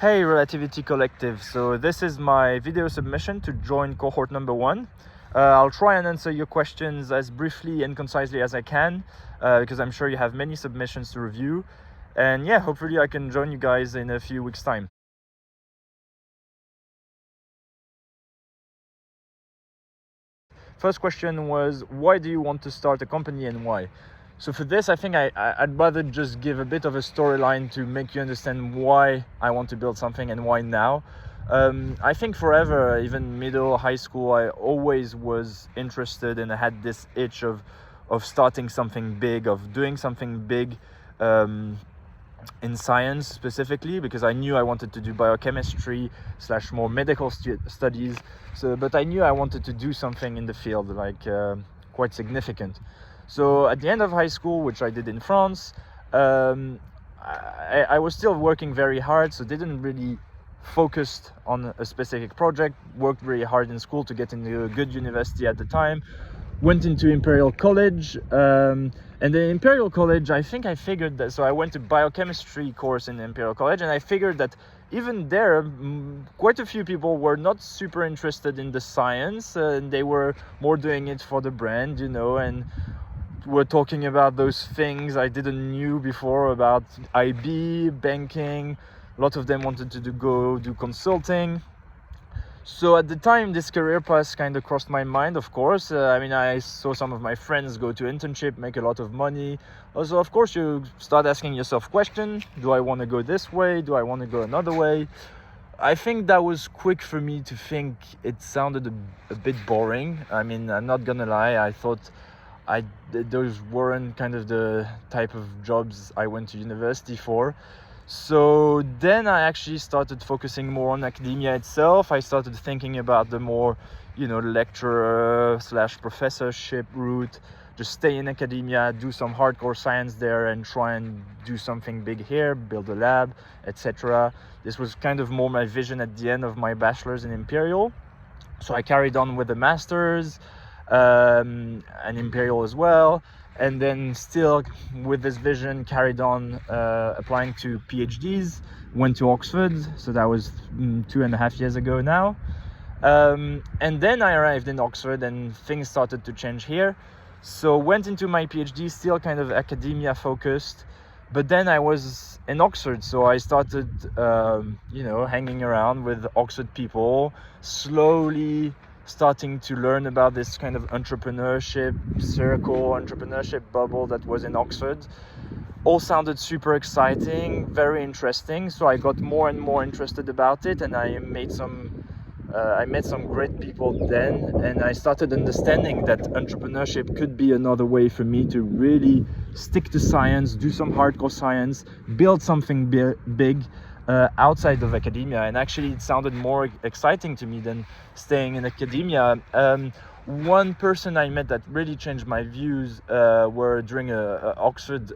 Hey Relativity Collective, so this is my video submission to join cohort number 1. I'll try and answer your questions as briefly and concisely as I can, because I'm sure you have many submissions to review. And yeah, hopefully I can join you guys in a few weeks' time. First question was, why do you want to start a company and why? So for this, I think I'd rather just give a bit of a storyline to make you understand why I want to build something and why now. I think forever, even middle, high school, I always was interested and I had this itch of starting something big, of doing something big in science specifically, because I knew I wanted to do biochemistry / more medical studies. But I knew I wanted to do something in the field, quite significant. So at the end of high school, which I did in France, I was still working very hard, so didn't really focused on a specific project, worked really hard in school to get into a good university at the time, went into Imperial College, and in Imperial College I think I figured that, so I went to biochemistry course in Imperial College, and I figured that even there quite a few people were not super interested in the science, and they were more doing it for the brand, and were talking about those things I didn't knew before about IB, banking. A lot of them wanted to go do consulting. So at the time, this career path kind of crossed my mind, of course. I saw some of my friends go to internship, make a lot of money. Also, of course, you start asking yourself questions. Do I want to go this way? Do I want to go another way? I think that was quick for me to think it sounded a bit boring. I'm not gonna lie. I thought those weren't kind of the type of jobs I went to university for. So then I actually started focusing more on academia itself. I started thinking about the more, lecturer / professorship route, just stay in academia, do some hardcore science there and try and do something big here, build a lab, etc. This was kind of more my vision at the end of my bachelor's in Imperial. So I carried on with the master's, and Imperial as well, and then still with this vision carried on applying to PhDs, went to Oxford, so that was 2.5 years ago now, and then I arrived in Oxford and things started to change here. So went into my PhD, still kind of academia focused, but then I was in Oxford, so I started hanging around with Oxford people, slowly starting to learn about this kind of entrepreneurship circle, entrepreneurship bubble that was in Oxford. All sounded super exciting, very interesting, so I got more and more interested about it, and I met some great people then, and I started understanding that entrepreneurship could be another way for me to really stick to science, do some hardcore science, build something big outside of academia. And actually it sounded more exciting to me than staying in academia. One person I met that really changed my views were during a Oxford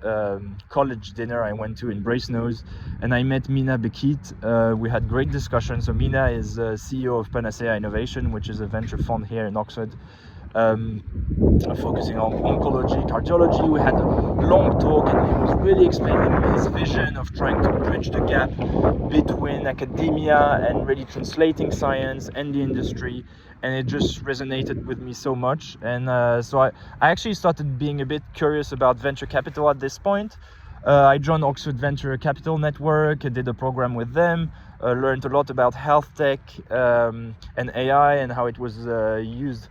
college dinner I went to in Brasenose, and I met Mina Bekit. We had great discussions. So Mina is CEO of Panacea Innovation, which is a venture fund here in Oxford, focusing on oncology, cardiology. We had a long talk, and he was really explaining his vision of trying to bridge the gap between academia and really translating science and the industry, and it just resonated with me so much. And so I actually started being a bit curious about venture capital at this point. I joined Oxford Venture Capital Network, I did a program with them, learned a lot about health tech and AI and how it was used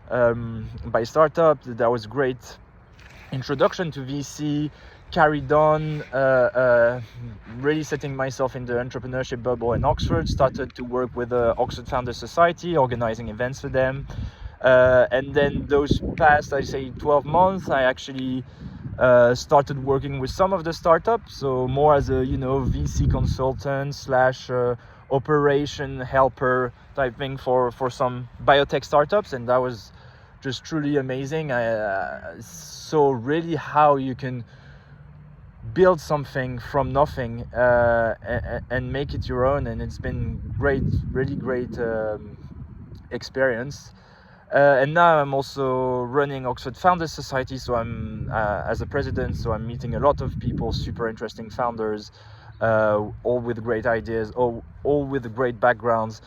by startups. That was great introduction to VC. Carried on really setting myself in the entrepreneurship bubble in Oxford, started to work with the Oxford Founders Society, organizing events for them, and then those past, I say, 12 months, I actually started working with some of the startups, so more as a VC consultant / operation helper type thing for some biotech startups, and that was just truly amazing. I saw really how you can build something from nothing and make it your own, and it's been great, really great experience. And now I'm also running Oxford Founders Society, so I'm as a president, so I'm meeting a lot of people, super interesting founders, all with great ideas, all with great backgrounds.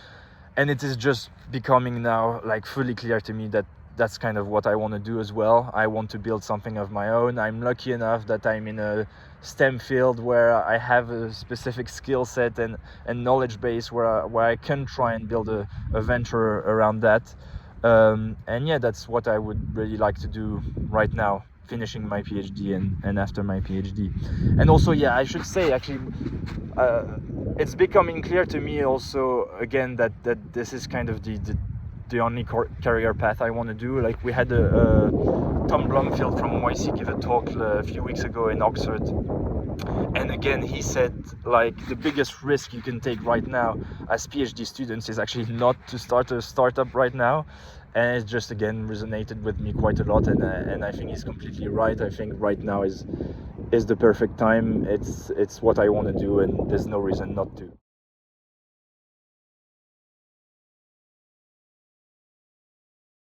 And it is just becoming now like fully clear to me that that's kind of what I want to do as well. I want to build something of my own. I'm lucky enough that I'm in a STEM field where I have a specific skill set and knowledge base where I can try and build a venture around that. And yeah, that's what I would really like to do right now, finishing my PhD and after my PhD. And also, yeah, I should say actually, it's becoming clear to me also again that this is kind of the only career path I want to do. Like we had a Tom Blomfield from YC give a talk a few weeks ago in Oxford, and again he said like the biggest risk you can take right now as PhD students is actually not to start a startup right now. And it just again resonated with me quite a lot, and I think he's completely right. I think right now is the perfect time. It's what I want to do, and there's no reason not to.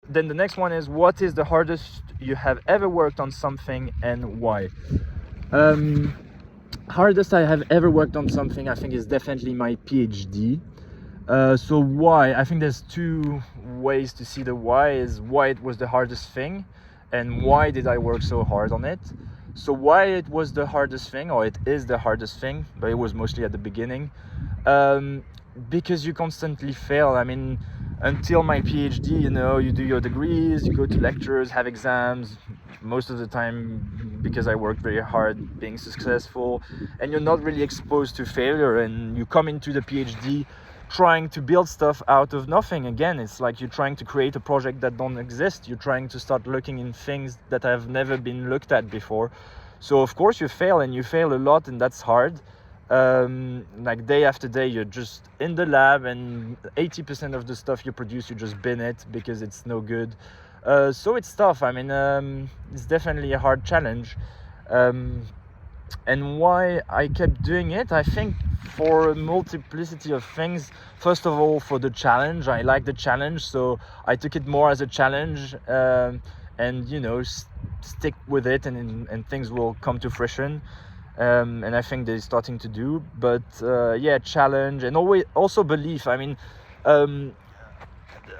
Then the next one is, what is the hardest you have ever worked on something and why? Hardest I have ever worked on something, I think, is definitely my PhD. So why? I think there's two ways to see the why. Is why it was the hardest thing, and why did I work so hard on it. So why it was the hardest thing, or it is the hardest thing, but it was mostly at the beginning, because you constantly fail. I mean, until my PhD, you know, you do your degrees, you go to lectures, have exams, most of the time, because I worked very hard, being successful, and you're not really exposed to failure. And you come into the PhD trying to build stuff out of nothing. Again, it's like you're trying to create a project that don't exist. You're trying to start looking in things that have never been looked at before. So of course you fail, and you fail a lot, and that's hard. Like day after day, you're just in the lab, and 80% of the stuff you produce, you just bin it because it's no good. So it's tough. I mean, it's definitely a hard challenge. And why I kept doing it, I think for a multiplicity of things. First of all, for the challenge. I like the challenge, so I took it more as a challenge, and you know, stick with it, and things will come to fruition. And I think they're starting to do. But yeah, challenge, and always also belief. I mean,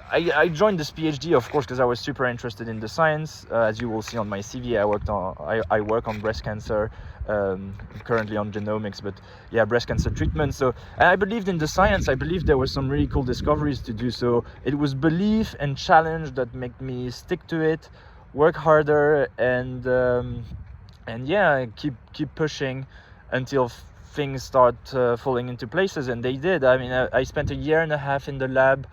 I joined this PhD, of course, because I was super interested in the science. As you will see on my CV, I work on breast cancer, currently on genomics, but yeah, breast cancer treatment. So, and I believed in the science. I believed there were some really cool discoveries to do. So it was belief and challenge that made me stick to it, work harder, and yeah, keep pushing until things start falling into places, and they did. I mean, I spent a year and a half in the lab,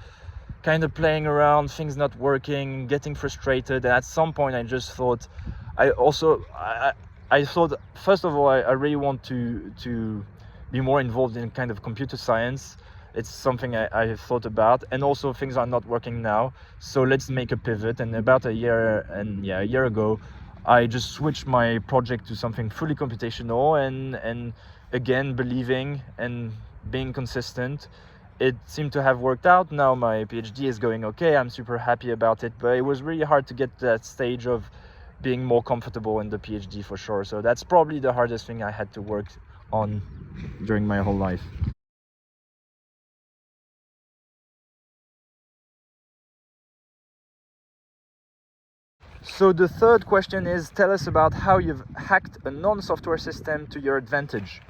kind of playing around, things not working, getting frustrated. And at some point I just thought, I thought, first of all, I really want to be more involved in kind of computer science. It's something I thought about, and also things are not working now, so let's make a pivot. And about a year ago, I just switched my project to something fully computational, and again, believing and being consistent. It seemed to have worked out. Now my PhD is going okay. I'm super happy about it, but it was really hard to get to that stage of being more comfortable in the PhD, for sure. So that's probably the hardest thing I had to work on during my whole life. So the third question is, tell us about how you've hacked a non-software system to your advantage.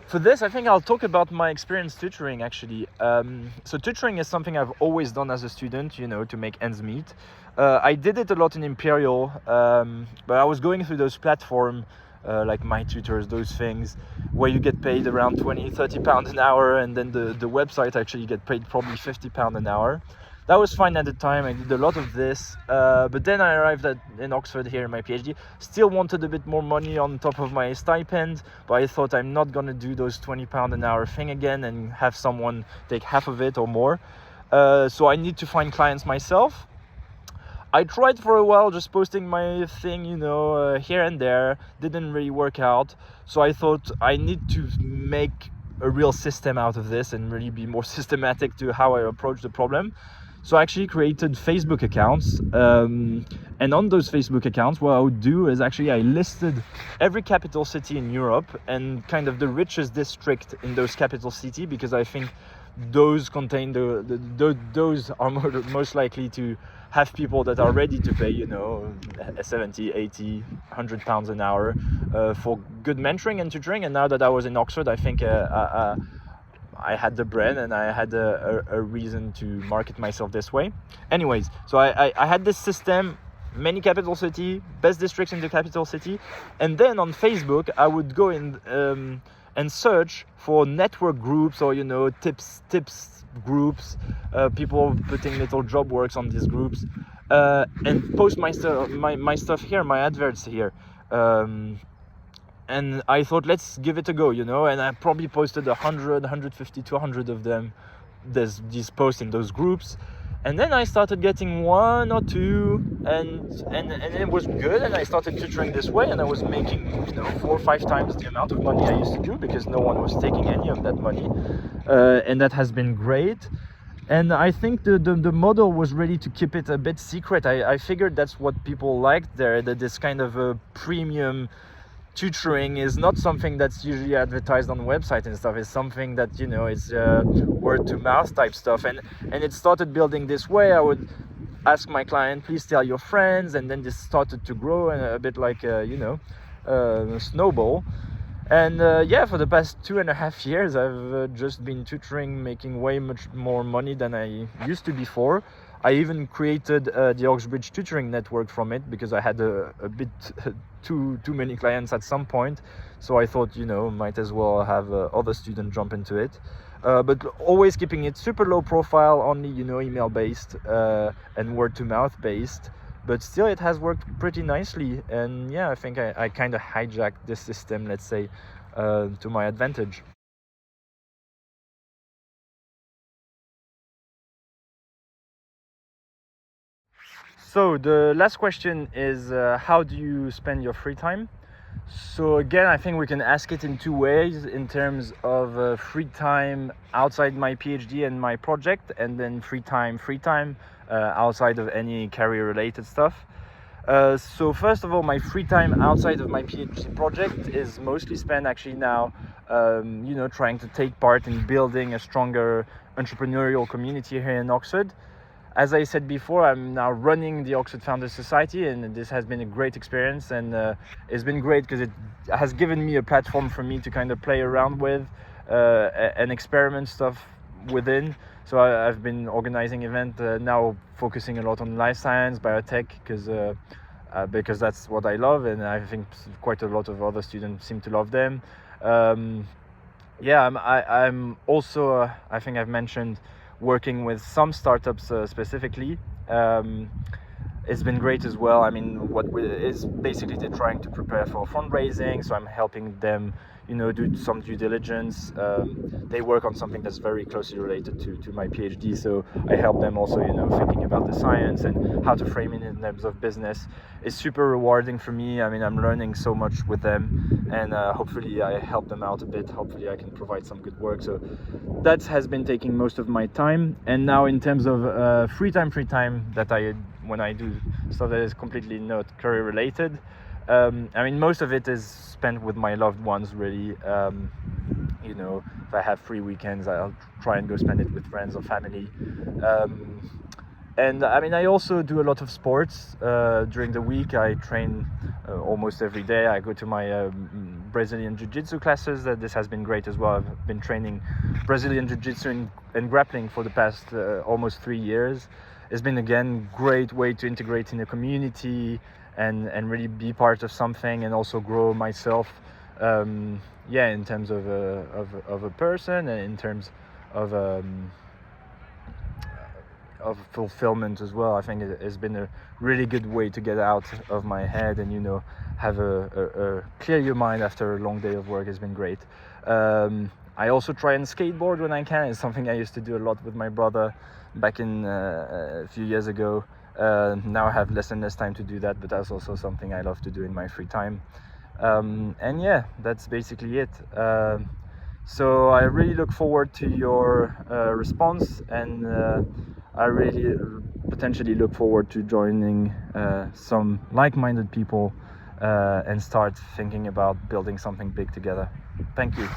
For this, I think I'll talk about my experience tutoring, actually. So tutoring is something I've always done as a student, you know, to make ends meet. I did it a lot in Imperial, but I was going through those platforms, like My Tutors, those things, where you get paid around 20, 30 pounds an hour, and then the website actually get paid probably 50 pounds an hour. That was fine at the time. I did a lot of this, but then I arrived in Oxford here in my PhD. Still wanted a bit more money on top of my stipend, but I thought I'm not gonna do those 20 pound an hour thing again and have someone take half of it or more. So I need to find clients myself. I tried for a while just posting my thing, you know, here and there. Didn't really work out. So I thought I need to make a real system out of this and really be more systematic to how I approach the problem. So I actually created Facebook accounts, and on those Facebook accounts, what I would do is actually I listed every capital city in Europe and kind of the richest district in those capital city, because I think those contain those are most likely to have people that are ready to pay, 70, 80, 100 pounds an hour for good mentoring and tutoring. And now that I was in Oxford, I think I had the brand and I had a reason to market myself this way. Anyways, so I had this system, many capital city, best districts in the capital city, and then on Facebook I would go in and search for network groups or tips groups, people putting little job works on these groups, and post my stuff here, my adverts here. And I thought, let's give it a go, and I probably posted 100, 150, 200 of them. There's these posts in those groups, and then I started getting one or two, and it was good, and I started tutoring this way, and I was making 4 or 5 times the amount of money I used to do, because no one was taking any of that money, and that has been great. And I think the model was really to keep it a bit secret. I figured that's what people liked there, that this kind of a premium tutoring is not something that's usually advertised on website and stuff. It's something that it's word to mouth type stuff, and it started building this way. I would ask my client, please tell your friends, and then this started to grow, and a bit like a snowball. And for the past 2.5 years I've just been tutoring, making way much more money than I used to before. I even created the Oxbridge Tutoring Network from it, because I had a bit too many clients at some point. So I thought, might as well have other students jump into it. But always keeping it super low profile, only, email based and word to mouth based. But still it has worked pretty nicely. And yeah, I think I kind of hijacked this system, let's say, to my advantage. So the last question is, how do you spend your free time? So again, I think we can ask it in 2 ways, in terms of free time outside my PhD and my project, and then free time outside of any career related stuff. So first of all, my free time outside of my PhD project is mostly spent actually now, trying to take part in building a stronger entrepreneurial community here in Oxford. As I said before, I'm now running the Oxford Founders Society, and this has been a great experience, and it's been great because it has given me a platform for me to kind of play around with and experiment stuff within. So I've been organizing events now, focusing a lot on life science, biotech, because that's what I love, and I think quite a lot of other students seem to love them. I'm also, I think I've mentioned, working with some startups specifically. It's been great as well. I mean, is basically they're trying to prepare for fundraising, so I'm helping them, do some due diligence. They work on something that's very closely related to my PhD, so I help them also, thinking about the science and how to frame it in terms of business. It's super rewarding for me. I mean, I'm learning so much with them, and hopefully I help them out a bit. Hopefully I can provide some good work. So that has been taking most of my time. And now in terms of free time that when I do stuff that is completely not career related, I mean, most of it is spent with my loved ones, really. If I have free weekends, I'll try and go spend it with friends or family. And I mean, I also do a lot of sports. During the week, I train almost every day. I go to my Brazilian Jiu-Jitsu classes. This has been great as well. I've been training Brazilian Jiu-Jitsu and grappling for the past almost 3 years. It's been, again, great way to integrate in the community and really be part of something, and also grow myself, in terms of a person, and in terms of fulfillment as well. I think it's been a really good way to get out of my head and have a clear your mind after a long day of work. Has been great. I also try and skateboard when I can. It's something I used to do a lot with my brother back in a few years ago. Now I have less and less time to do that, but that's also something I love to do in my free time. And yeah, that's basically it. So I really look forward to your response, and I really potentially look forward to joining some like-minded people and start thinking about building something big together. Thank you.